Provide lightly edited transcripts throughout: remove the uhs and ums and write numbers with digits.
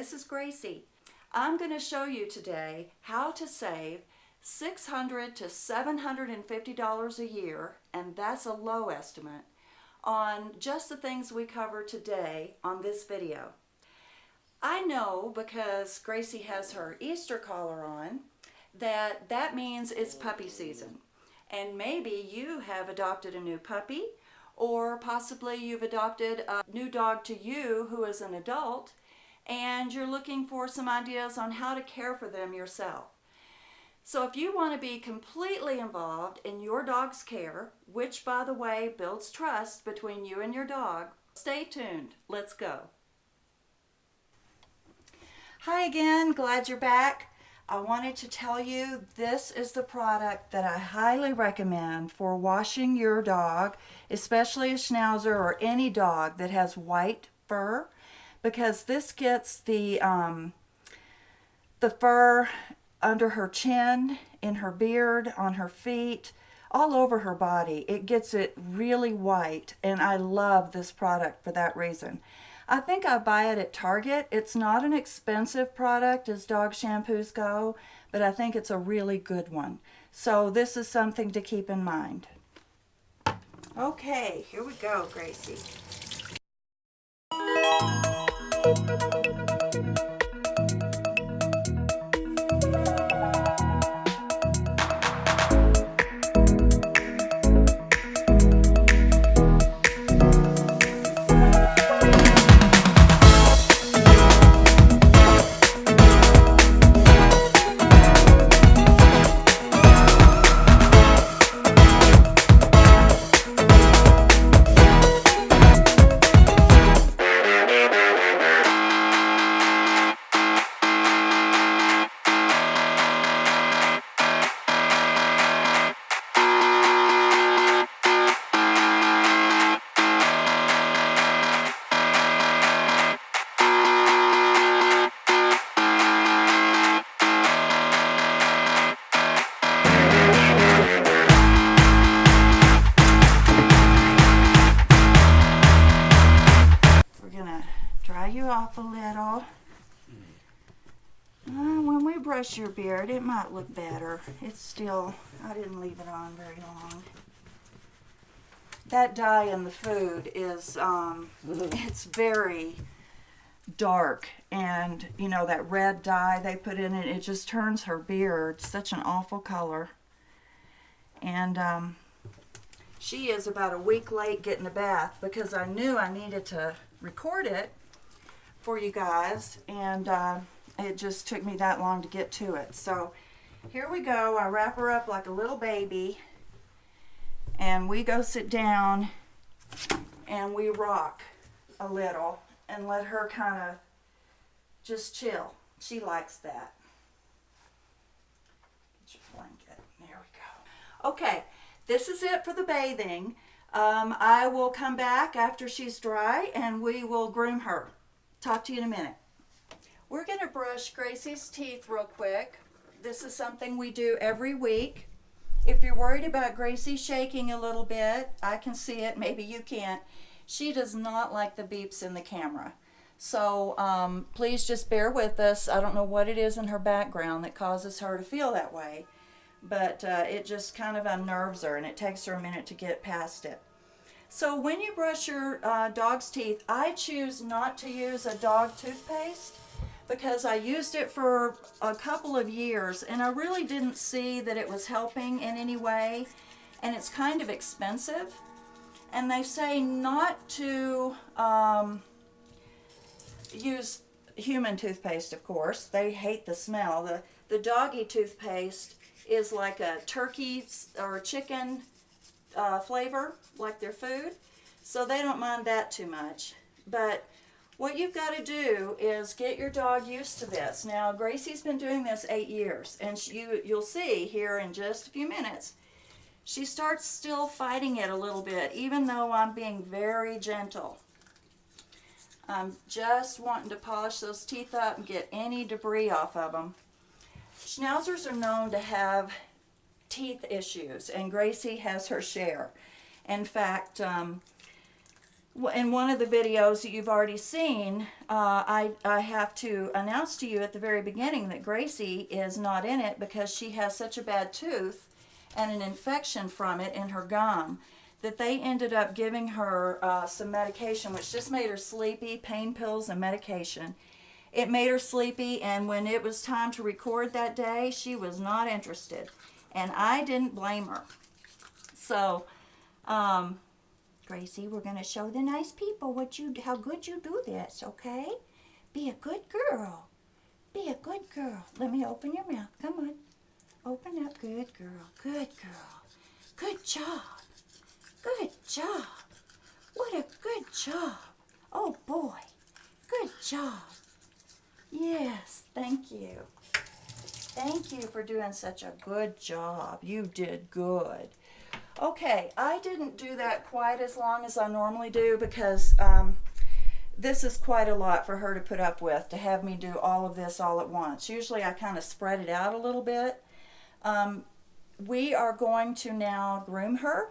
this is Gracie. I'm going to show you today how to save $600 to $750 a year, and that's a low estimate, on just the things we cover today on this video. I know, because Gracie has her Easter collar on, that means it's puppy season. And maybe you have adopted a new puppy, or possibly you've adopted a new dog to you who is an adult, and you're looking for some ideas on how to care for them yourself. So if you want to be completely involved in your dog's care, which by the way builds trust between you and your dog, stay tuned. Let's go. Hi again, glad you're back. I wanted to tell you this is the product that I highly recommend for washing your dog, especially a Schnauzer or any dog that has white fur, because this gets the fur under her chin, in her beard, on her feet, all over her body. It gets it really white, and I love this product for that reason. I think I buy it at Target. It's not an expensive product as dog shampoos go, but I think it's a really good one. So this is something to keep in mind. Okay, here we go, Gracie. Off a little. When we brush your beard, it might look better. It's still, I didn't leave it on very long. That dye in the food is, it's very dark, and you know, that red dye they put in it, it just turns her beard such an awful color. And she is about a week late getting a bath because I knew I needed to record it for you guys, and it just took me that long to get to it. So here we go. I wrap her up like a little baby, and we go sit down and we rock a little and let her kind of just chill. She likes that. Get your blanket. There we go. Okay, this is it for the bathing. I will come back after she's dry and we will groom her. Talk to you in a minute. We're going to brush Gracie's teeth real quick. This is something we do every week. If you're worried about Gracie shaking a little bit, I can see it, maybe you can't. She does not like the beeps in the camera. So please just bear with us. I don't know what it is in her background that causes her to feel that way, but it just kind of unnerves her, and it takes her a minute to get past it. So when you brush your dog's teeth, I choose not to use a dog toothpaste because I used it for a couple of years and I really didn't see that it was helping in any way, and it's kind of expensive. And they say not to use human toothpaste, of course. They hate the smell. The doggy toothpaste is like a turkey or chicken flavor, like their food, so they don't mind that too much. But what you've got to do is get your dog used to this. Now Gracie's been doing this 8 years, and you'll see here in just a few minutes she starts still fighting it a little bit, even though I'm being very gentle. I'm just wanting to polish those teeth up and get any debris off of them. Schnauzers are known to have teeth issues, and Gracie has her share. In fact, in one of the videos that you've already seen, I have to announce to you at the very beginning that Gracie is not in it because she has such a bad tooth and an infection from it in her gum that they ended up giving her some medication, which just made her sleepy, pain pills and medication. It made her sleepy, and when it was time to record that day, she was not interested. And I didn't blame her. So, Gracie, we're going to show the nice people how good you do this, okay? Be a good girl. Be a good girl. Let me open your mouth. Come on. Open up. Good girl. Good girl. Good job. Good job. What a good job. Oh, boy. Good job. Yes, thank you. Thank you for doing such a good job. You did good. Okay, I didn't do that quite as long as I normally do because this is quite a lot for her to put up with, to have me do all of this all at once. Usually I kind of spread it out a little bit. We are going to now groom her.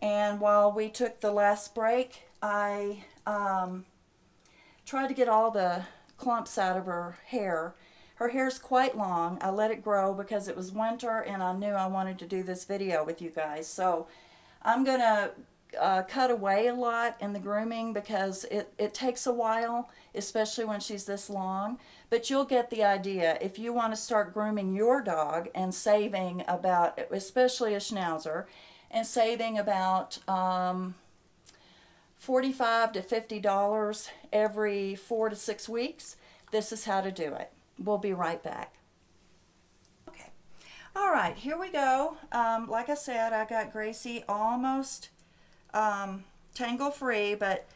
And while we took the last break, I tried to get all the clumps out of her hair. Her hair's quite long. I let it grow because it was winter and I knew I wanted to do this video with you guys. So I'm going to cut away a lot in the grooming because it takes a while, especially when she's this long. But you'll get the idea. If you want to start grooming your dog and saving about, especially a Schnauzer, and saving about $45 to $50 every 4 to 6 weeks, this is how to do it. We'll be right back. Okay. All right, here we go. Like I said, I got Gracie almost tangle free, but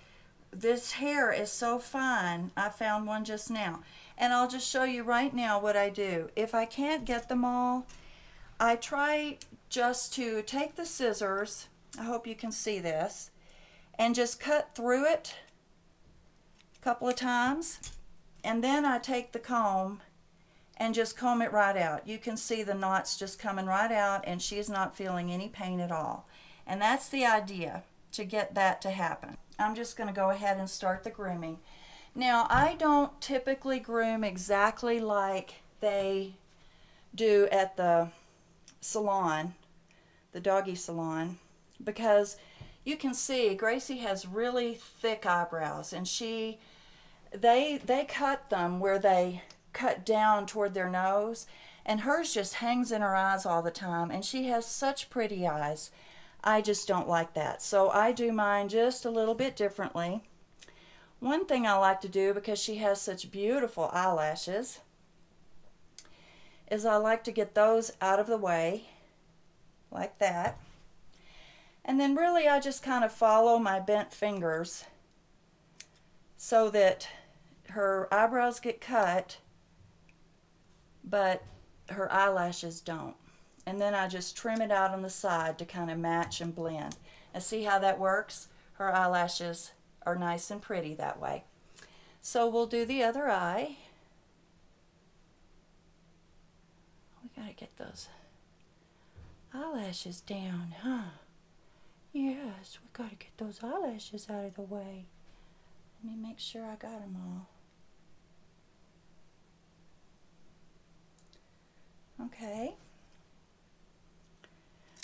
this hair is so fine. I found one just now. And I'll just show you right now what I do. If I can't get them all, I try just to take the scissors, I hope you can see this, and just cut through it a couple of times. And then I take the comb and just comb it right out. You can see the knots just coming right out and she's not feeling any pain at all. And that's the idea, to get that to happen. I'm just going to go ahead and start the grooming. Now, I don't typically groom exactly like they do at the salon, the doggy salon, because you can see Gracie has really thick eyebrows, and they cut them where they cut down toward their nose, and hers just hangs in her eyes all the time, and she has such pretty eyes. I just don't like that, so I do mine just a little bit differently. One thing I like to do, because she has such beautiful eyelashes, is I like to get those out of the way like that. And then really I just kind of follow my bent fingers so that her eyebrows get cut, but her eyelashes don't. And then I just trim it out on the side to kind of match and blend. And see how that works? Her eyelashes are nice and pretty that way. So we'll do the other eye. We gotta get those eyelashes down, huh? Yes, we gotta get those eyelashes out of the way. Let me make sure I got them all. Okay.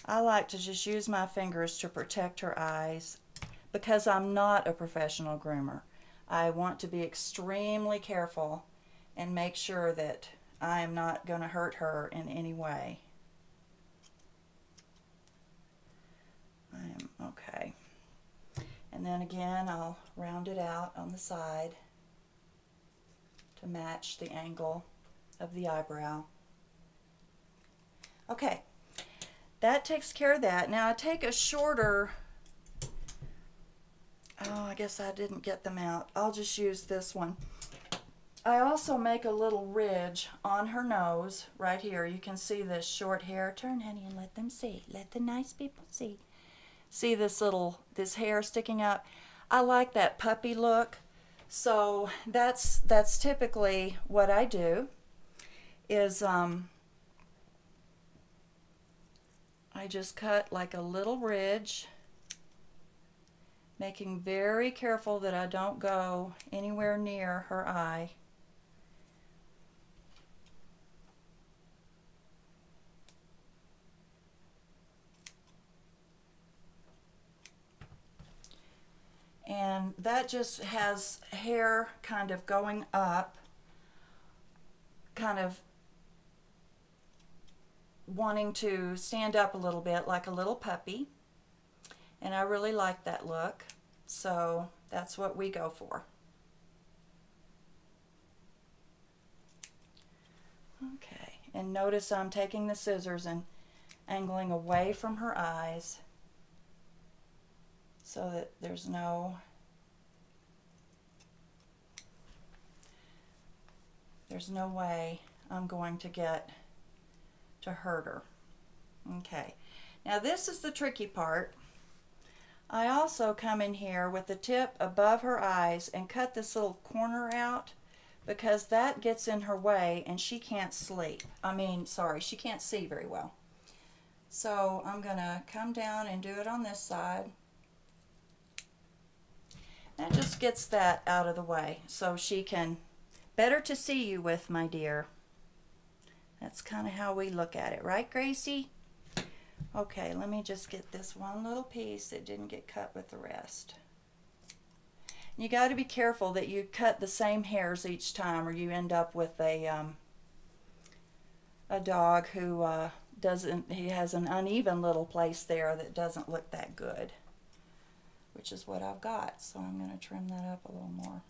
I like to just use my fingers to protect her eyes because I'm not a professional groomer. I want to be extremely careful and make sure that I am not going to hurt her in any way. Okay. And then again, I'll round it out on the side to match the angle of the eyebrow. Okay, that takes care of that. Now I take a shorter, oh, I guess I didn't get them out. I'll just use this one. I also make a little ridge on her nose right here. You can see this short hair. Turn, honey, and let them see. Let the nice people see. See this hair sticking up? I like that puppy look. So that's typically what I do is I just cut like a little ridge Making very careful that I don't go anywhere near her eye. And that just has hair kind of going up, kind of wanting to stand up a little bit like a little puppy. And I really like that look, so that's what we go for. Okay, and notice I'm taking the scissors and angling away from her eyes so that there's no way I'm going to get to hurt her. Okay, now this is the tricky part. I also come in here with the tip above her eyes and cut this little corner out because that gets in her way and she can't sleep. She can't see very well. So I'm going to come down and do it on this side. That just gets that out of the way so she can better to see you with, my dear. That's kind of how we look at it, right, Gracie? Okay, let me just get this one little piece that didn't get cut with the rest. You got to be careful that you cut the same hairs each time, or you end up with a dog who he has an uneven little place there that doesn't look that good, which is what I've got. So I'm going to trim that up a little more.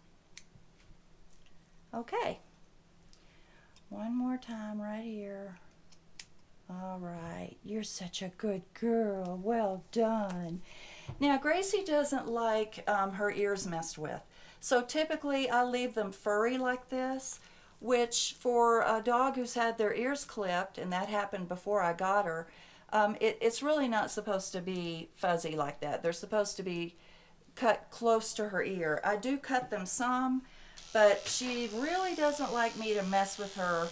Okay, one more time right here. All right, you're such a good girl. Well done. Now, Gracie doesn't like her ears messed with. So typically I leave them furry like this, which for a dog who's had their ears clipped, and that happened before I got her, it's really not supposed to be fuzzy like that. They're supposed to be cut close to her ear. I do cut them some, but she really doesn't like me to mess with her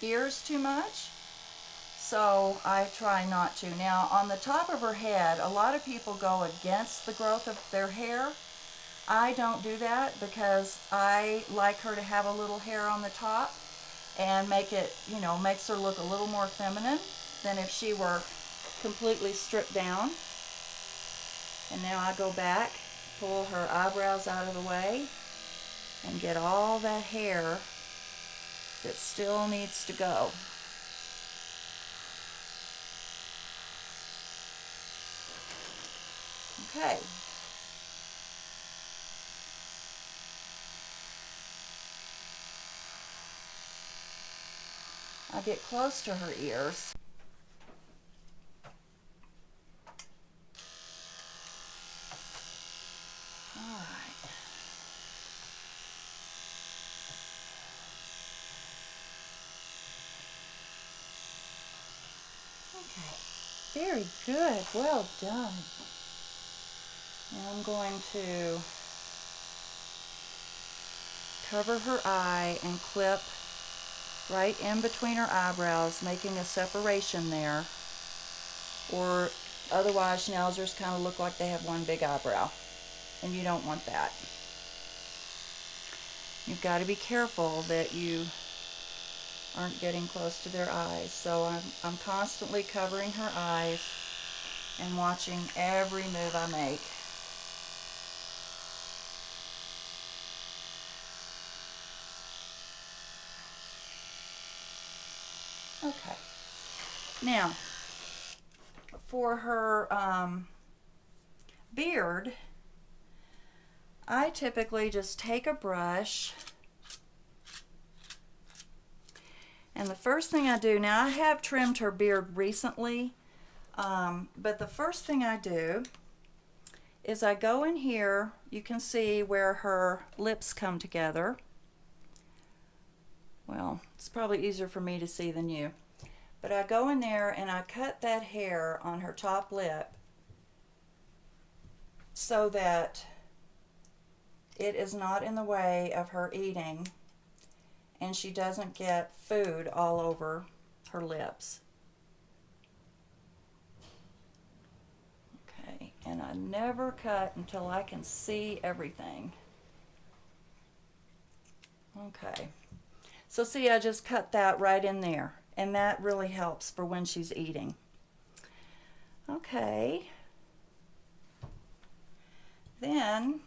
ears too much. So I try not to. Now on the top of her head, a lot of people go against the growth of their hair. I don't do that because I like her to have a little hair on the top and make it, makes her look a little more feminine than if she were completely stripped down. And now I go back, pull her eyebrows out of the way, and get all that hair that still needs to go. Okay. I get close to her ears. All right. Okay. Very good. Well done. Now I'm going to cover her eye and clip right in between her eyebrows, making a separation there. Or otherwise, Schnauzers kind of look like they have one big eyebrow, and you don't want that. You've got to be careful that you aren't getting close to their eyes. So I'm constantly covering her eyes and watching every move I make. Okay. Now, for her beard, I typically just take a brush, and the first thing I do, now I have trimmed her beard recently, but the first thing I do is I go in here. You can see where her lips come together. Well, it's probably easier for me to see than you. But I go in there and I cut that hair on her top lip so that it is not in the way of her eating and she doesn't get food all over her lips. Okay, and I I never cut until I can see everything. Okay. So see, I just cut that right in there, and that really helps for when she's eating. Okay. Then,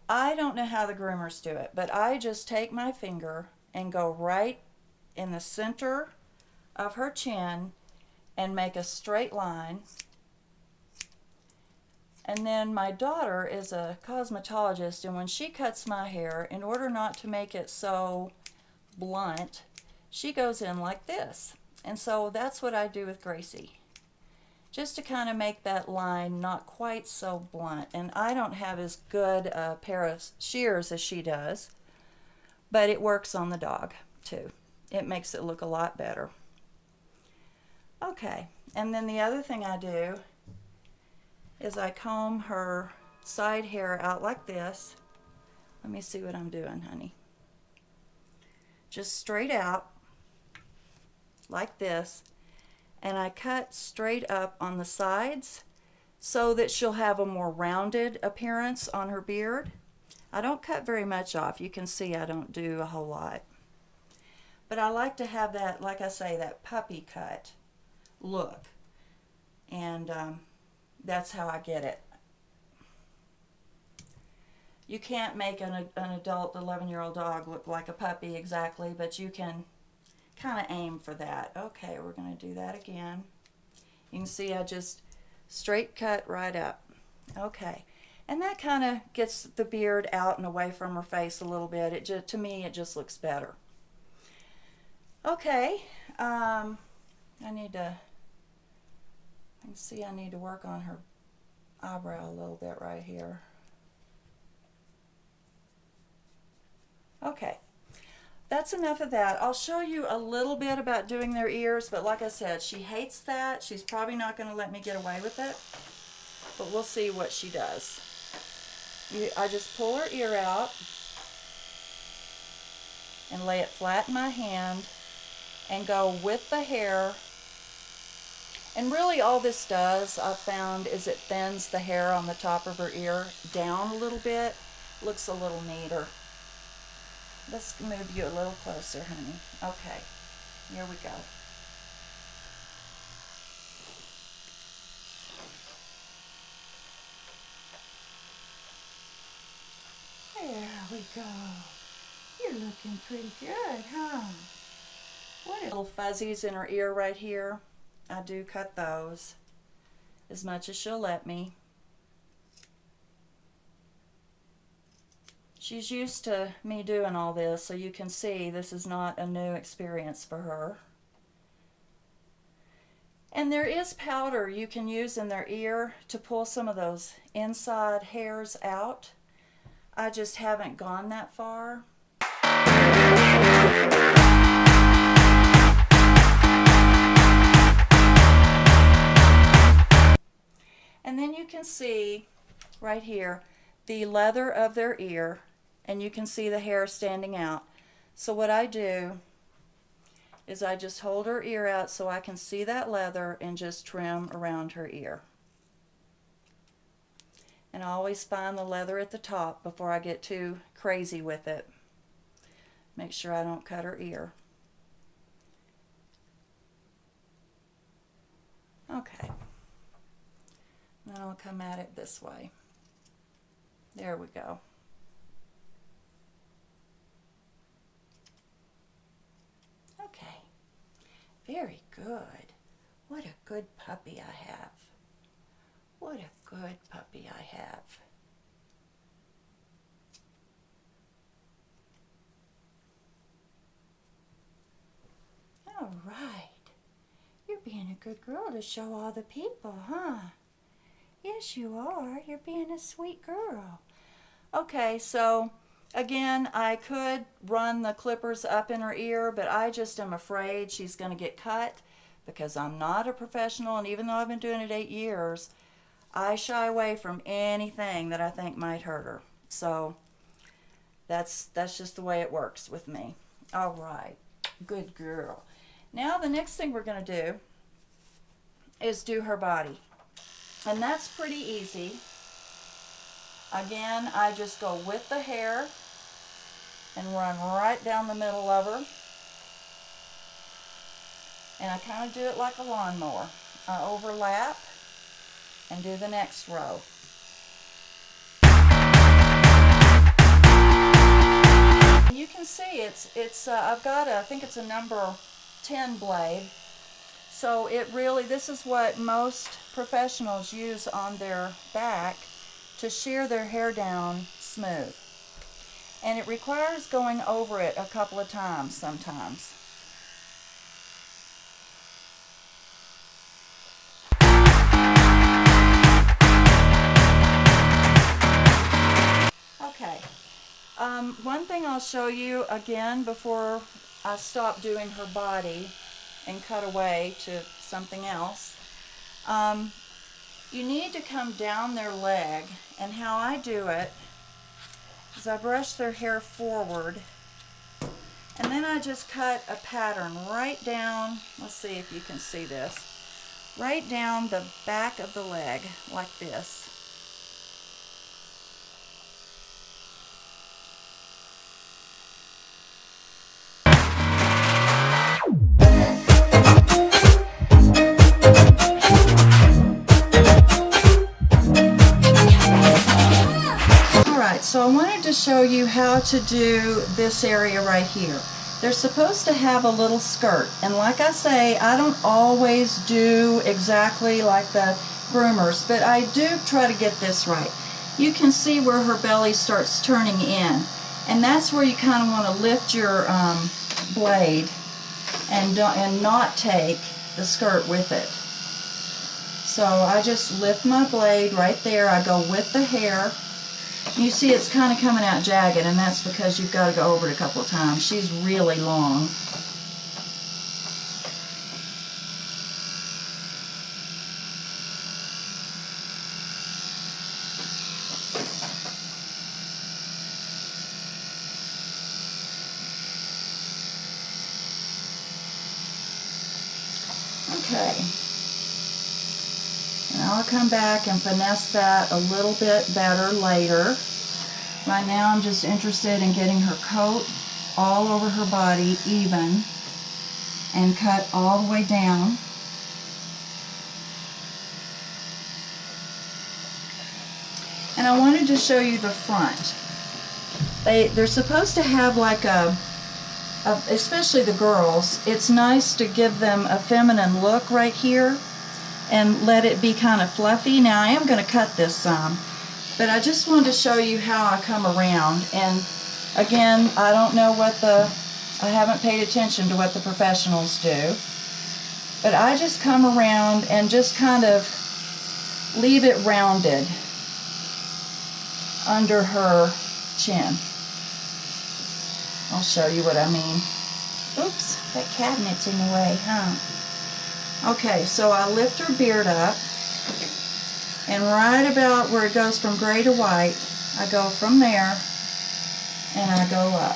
I don't know how the groomers do it, but I just take my finger and go right in the center of her chin and make a straight line. And then my daughter is a cosmetologist, and when she cuts my hair, in order not to make it so blunt, she goes in like this. And so that's what I do with Gracie, just to kind of make that line not quite so blunt. And I don't have as good a pair of shears as she does, but it works on the dog too. It makes it look a lot better. Okay, and then the other thing I do is I comb her side hair out like this. Let me see what I'm doing, honey. Just straight out like this, and I cut straight up on the sides so that she'll have a more rounded appearance on her beard. I don't cut very much off. You can see I don't do a whole lot. But I like to have that, like I say, that puppy cut look. And that's how I get it. You can't make an adult 11-year-old dog look like a puppy exactly, but you can kind of aim for that. Okay, we're going to do that again. You can see I just straight cut right up. Okay, and that kind of gets the beard out and away from her face a little bit. It just, to me, it just looks better. Okay, I need to work on her eyebrow a little bit right here. Okay, that's enough of that. I'll show you a little bit about doing their ears, but like I said, she hates that. She's probably not going to let me get away with it, but we'll see what she does. I just pull her ear out and lay it flat in my hand and go with the hair. And really all this does, I've found, is it thins the hair on the top of her ear down a little bit. Looks a little neater. Let's move you a little closer, honey. Okay, here we go. There we go. You're looking pretty good, huh? What little fuzzies in her ear right here. I do cut those as much as she'll let me. She's used to me doing all this, so you can see this is not a new experience for her. And there is powder you can use in their ear to pull some of those inside hairs out. I just haven't gone that far. And then you can see right here the leather of their ear, and you can see the hair standing out. So what I do is I just hold her ear out so I can see that leather and just trim around her ear. And I always find the leather at the top before I get too crazy with it. Make sure I don't cut her ear. Okay. Then I'll come at it this way. There we go. Okay. Very good. What a good puppy I have. What a good puppy I have. All right. You're being a good girl to show all the people, huh? Yes, you are. You're being a sweet girl. Okay, so again, I could run the clippers up in her ear, but I just am afraid she's going to get cut because I'm not a professional, and even though I've been doing it 8 years, I shy away from anything that I think might hurt her. So that's just the way it works with me. All right, good girl. Now the next thing we're going to do is do her body. And that's pretty easy. Again, I just go with the hair and run right down the middle of her. And I kind of do it like a lawnmower. I overlap and do the next row. You can see I've got I think it's a number 10 blade. So this is what most professionals use on their back to shear their hair down smooth. And it requires going over it a couple of times sometimes. Okay. One thing I'll show you again before I stop doing her body and cut away to something else. You need to come down their leg, and how I do it is I brush their hair forward, and then I just cut a pattern right down, let's see if you can see this, right down the back of the leg like this. So I wanted to show you how to do this area right here. They're supposed to have a little skirt, and like I say, I don't always do exactly like the groomers, but I do try to get this right. You can see where her belly starts turning in, and that's where you kind of want to lift your blade and not take the skirt with it. So I just lift my blade right there. I go with the hair. You see it's kind of coming out jagged, and that's because you've got to go over it a couple of times. She's really long. Okay. And I'll come back and finesse that a little bit better later. Right now I'm just interested in getting her coat all over her body even and cut all the way down. And I wanted to show you the front. They're supposed to have like especially the girls, it's nice to give them a feminine look right here and let it be kind of fluffy. Now I am going to cut this some, but I just wanted to show you how I come around. And again, I don't know I haven't paid attention to what the professionals do, but I just come around and just kind of leave it rounded under her chin. I'll show you what I mean. Oops, that cabinet's in the way, huh? Okay, so I lift her beard up, and right about where it goes from gray to white, I go from there, and I go up.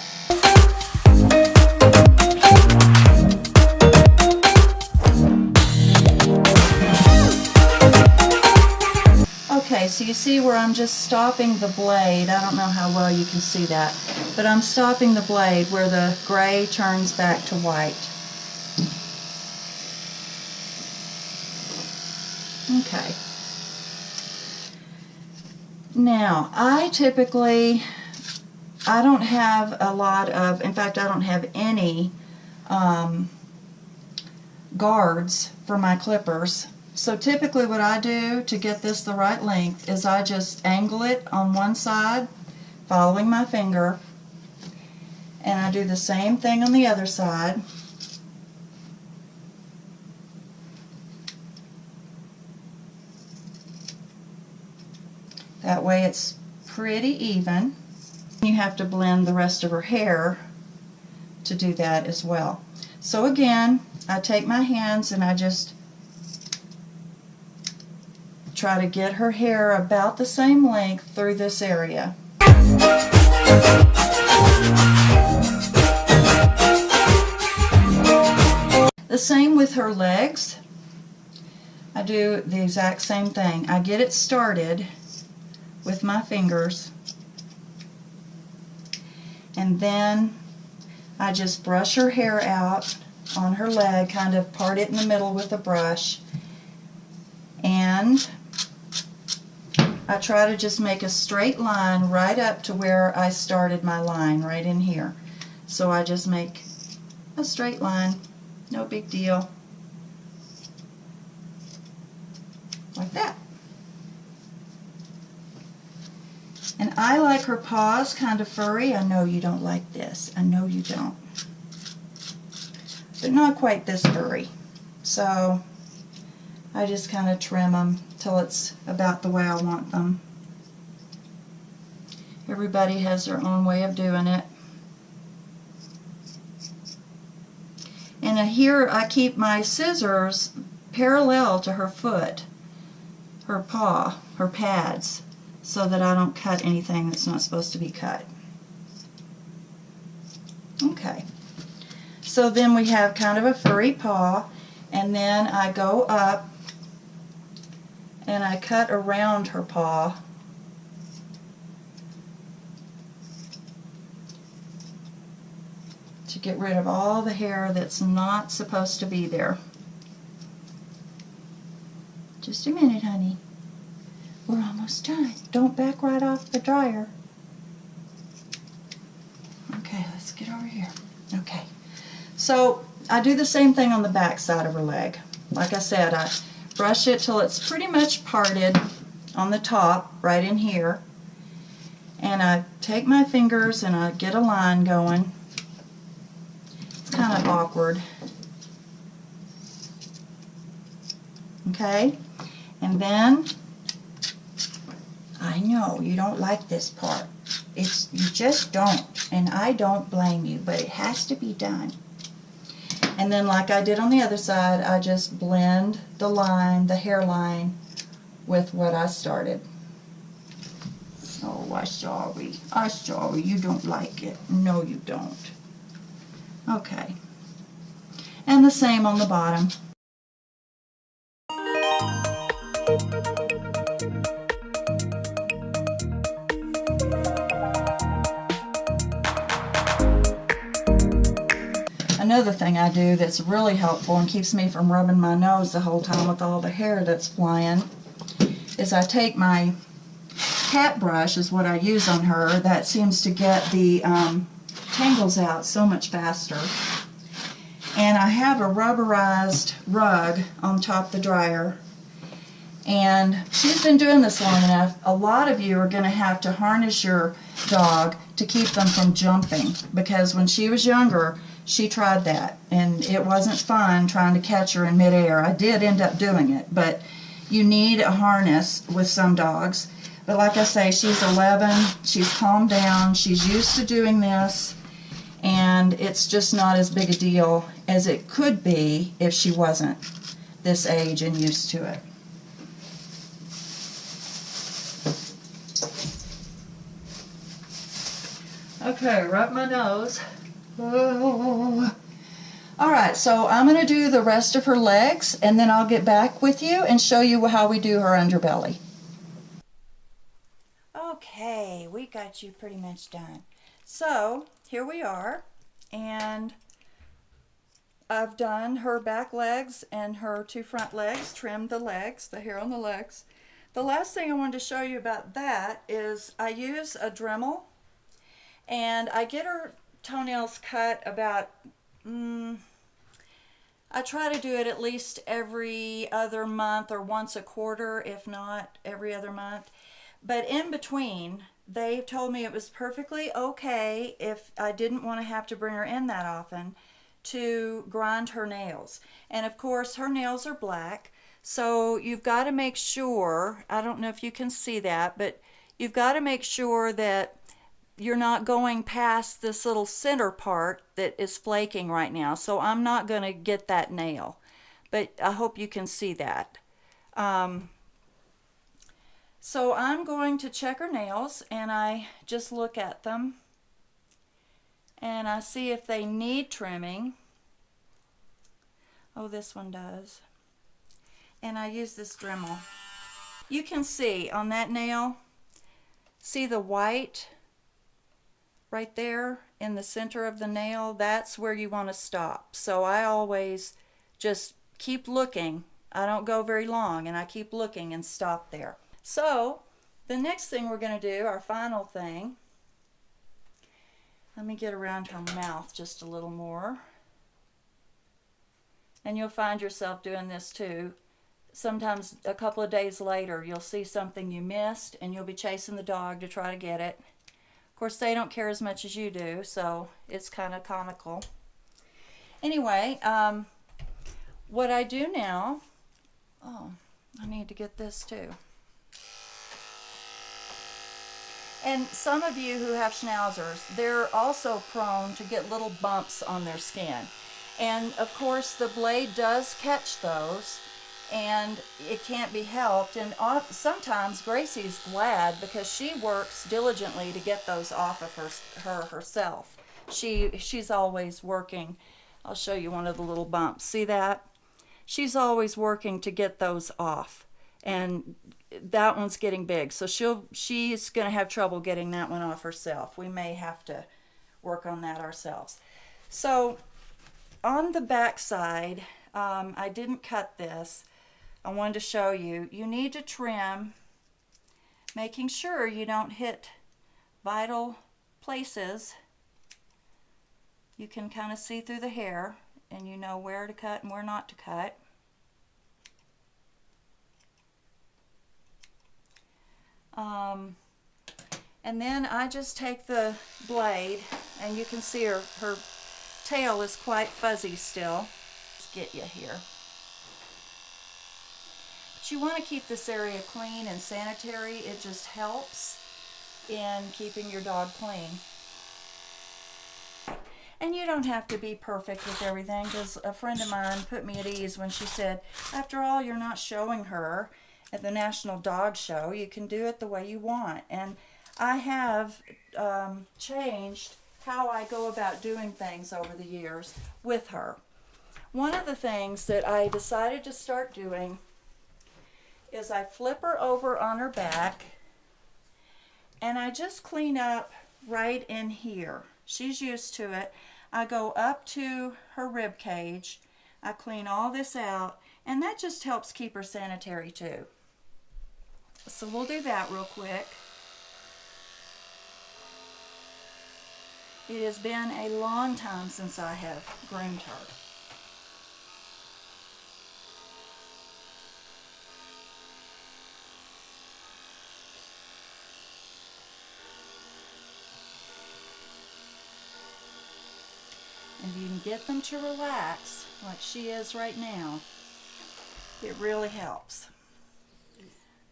Okay, so you see where I'm just stopping the blade. I don't know how well you can see that, but I'm stopping the blade where the gray turns back to white. Okay. Now, I don't have a lot of, in fact, I don't have any guards for my clippers. So typically what I do to get this the right length is I just angle it on one side, following my finger, and I do the same thing on the other side. That way it's pretty even. You have to blend the rest of her hair to do that as well. So again, I take my hands and I just try to get her hair about the same length through this area. The same with her legs. I do the exact same thing. I get it started with my fingers, and then I just brush her hair out on her leg, kind of part it in the middle with a brush, and I try to just make a straight line right up to where I started my line, right in here. So I just make a straight line, no big deal, like that. And I like her paws kind of furry. I know you don't like this. I know you don't. But not quite this furry. So I just kind of trim them till it's about the way I want them. Everybody has their own way of doing it. And here I keep my scissors parallel to her foot, her paw, her pads, so that I don't cut anything that's not supposed to be cut. Okay, so then we have kind of a furry paw, and then I go up and I cut around her paw to get rid of all the hair that's not supposed to be there. Just a minute, honey. We're almost done. Don't back right off the dryer. Okay, let's get over here. Okay, so I do the same thing on the back side of her leg. Like I said, I brush it till it's pretty much parted on the top, right in here. And I take my fingers and I get a line going. It's kind of awkward. Okay, and then I know you don't like this part. You just don't, and I don't blame you, but it has to be done. And then like I did on the other side, I just blend the line, the hairline, with what I started. Oh, I'm sorry. I'm sorry. You don't like it. No, you don't. Okay. And the same on the bottom. Another thing I do that's really helpful and keeps me from rubbing my nose the whole time with all the hair that's flying is I take my cat brush, is what I use on her. That seems to get the tangles out so much faster. And I have a rubberized rug on top of the dryer. And she's been doing this long enough. A lot of you are going to have to harness your dog to keep them from jumping, because when she was younger, she tried that, and it wasn't fun trying to catch her in midair. I did end up doing it, but you need a harness with some dogs. But like I say, she's 11, she's calmed down, she's used to doing this, and it's just not as big a deal as it could be if she wasn't this age and used to it. Okay, rub my nose. Oh. Alright, so I'm going to do the rest of her legs, and then I'll get back with you and show you how we do her underbelly. Okay, we got you pretty much done. So, here we are, and I've done her back legs and her two front legs, trimmed the legs, the hair on the legs. The last thing I wanted to show you about that is I use a Dremel, and I get her toenails cut about, I try to do it at least every other month or once a quarter, if not every other month. But in between, they told me it was perfectly okay if I didn't want to have to bring her in that often to grind her nails. And of course, her nails are black, so you've got to make sure, I don't know if you can see that, but you've got to make sure that you're not going past this little center part that is flaking right now. So I'm not going to get that nail, but I hope you can see that. So I'm going to check her nails, and I just look at them and I see if they need trimming. Oh, this one does. and I use this Dremel. You can see on that nail, see the white right there in the center of the nail? That's where you want to stop. So I always just keep looking. I don't go very long, and I keep looking and stop there. So the next thing we're going to do, our final thing, let me get around her mouth just a little more. And you'll find yourself doing this too. Sometimes a couple of days later, you'll see something you missed, and you'll be chasing the dog to try to get it. Of course, they don't care as much as you do, so it's kind of comical. Anyway, what I do now, oh, I need to get this too. And some of you who have Schnauzers, they're also prone to get little bumps on their skin. And of course, the blade does catch those, and it can't be helped. And sometimes Gracie's glad because she works diligently to get those off of her herself. She's always working. I'll show you one of the little bumps. See that? She's always working to get those off. And that one's getting big, so she's going to have trouble getting that one off herself. We may have to work on that ourselves. So on the back side, I didn't cut this. I wanted to show you. You need to trim, making sure you don't hit vital places. You can kind of see through the hair, and you know where to cut and where not to cut. And then I just take the blade, and you can see her tail is quite fuzzy still. Let's get you here. But you want to keep this area clean and sanitary. It just helps in keeping your dog clean. And you don't have to be perfect with everything, because a friend of mine put me at ease when she said, after all, you're not showing her at the National Dog Show. You can do it the way you want. And I have changed how I go about doing things over the years with her. One of the things that I decided to start doing is I flip her over on her back, and I just clean up right in here. She's used to it. I go up to her rib cage. I clean all this out, and that just helps keep her sanitary too. So we'll do that real quick. It has been a long time since I have groomed her. And if you can get them to relax like she is right now, it really helps.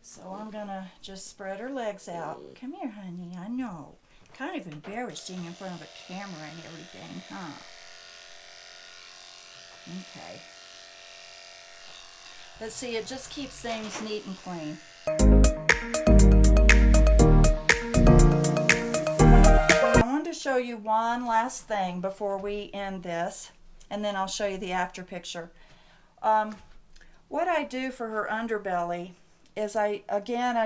So I'm gonna just spread her legs out. Come here, honey, I know. Kind of embarrassing in front of a camera and everything, huh? Okay. But see, it just keeps things neat and clean. I wanted to show you one last thing before we end this, and then I'll show you the after picture. What I do for her underbelly is I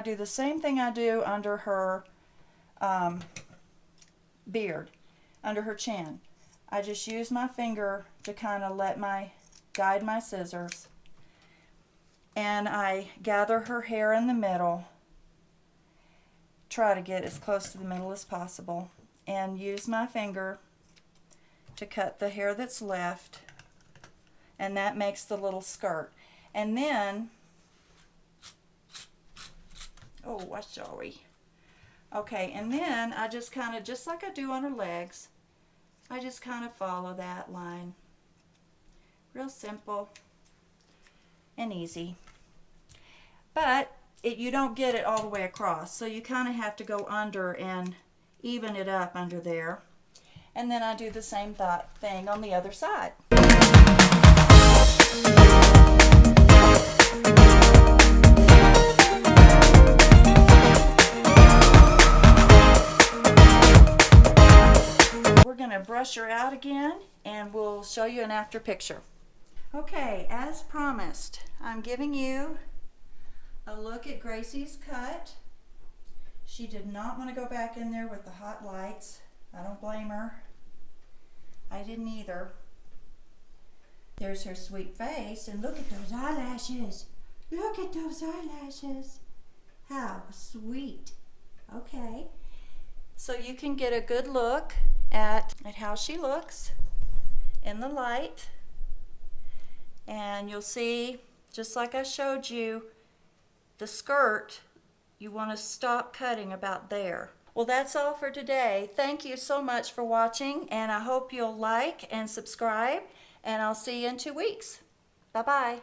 do the same thing I do under her beard, under her chin. I just use my finger to kind of guide my scissors, and I gather her hair in the middle, try to get as close to the middle as possible, and use my finger to cut the hair that's left, and that makes the little skirt. And then, oh, I'm sorry. Okay, and then I just kind of, just like I do on her legs, I just kind of follow that line. Real simple and easy. But you don't get it all the way across, so you kind of have to go under and even it up under there. And then I do the same thing on the other side. We're going to brush her out again, and we'll show you an after picture. Okay, as promised, I'm giving you a look at Gracie's cut. She did not want to go back in there with the hot lights. I don't blame her. I didn't either. There's her sweet face, and look at those eyelashes. Look at those eyelashes. How sweet. Okay, so you can get a good look at how she looks in the light. And you'll see, just like I showed you, the skirt, you want to stop cutting about there. Well, that's all for today. Thank you so much for watching, and I hope you'll like and subscribe, and I'll see you in 2 weeks. Bye-bye.